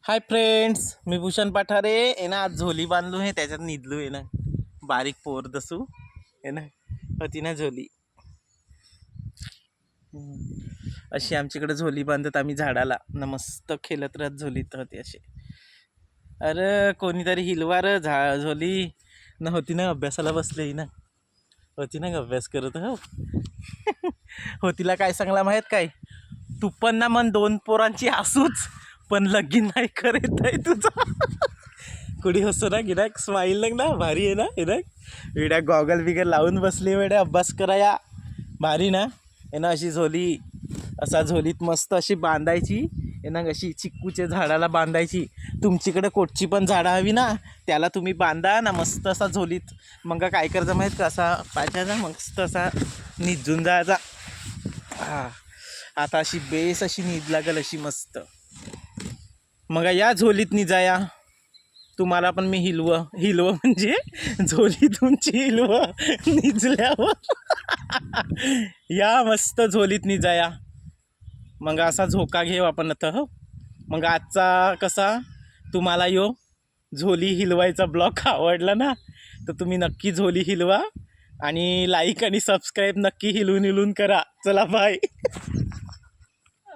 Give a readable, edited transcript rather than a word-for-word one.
Hi friends, मी भूषण पठारे आहे ना. आज झोली बांधलो आहे, त्याच्यात निदलो आहे ना. बारीक पोर दसू आहे ना, होती ना झोली. अशी आमच्याकडे झोली बांधत आम्ही झाडाला न, मस्त खेळत राहत झोलीत होती असे. अरे कोणीतरी हिलवार झोली न होती ना. अभ्यासाला बसले ना, होती ना अभ्यास करत हो. होतीला काय सांगला माहीत काय, तू पण ना मन दोन पोरांची असूच, पण लगीन नाही करीत आहे तुझं. कुडी हसो ना गिराक, स्माईल लग ना, भारी आहे ना गिराक. वेड्या गॉगल बिगल लावून बसली वेड्या अभ्यास कराया. भारी ना. आहे ना अशी झोली, असा झोलीत मस्त अशी बांधायची आहे ना. अशी चिक्कूच्या झाडाला बांधायची. तुमच्याकडे कोटची पण झाडं हवी ना, त्याला तुम्ही बांधा ना मस्त असा झोलीत. मग काय करायचं माहीत का, असा पाहिजे मस्त असा निजून जायचा. हा, आता अशी बेस अशी नीद लागल अशी मस्त. मग या झोलीत निजाया. तुम्हाला पण मी हिलव म्हणजे झोली तुमची हिलव निजल्यावर. या मस्त झोलीत निजाया. मग असा झोका घेऊ आपण आता हो. मग आजचा कसा तुम्हाला झोली हिलवायचा ब्लॉग आवडला ना, तर तुम्ही नक्की झोली हिलवा आणि लाईक आणि सबस्क्राईब नक्की हिलवून करा. चला बाय.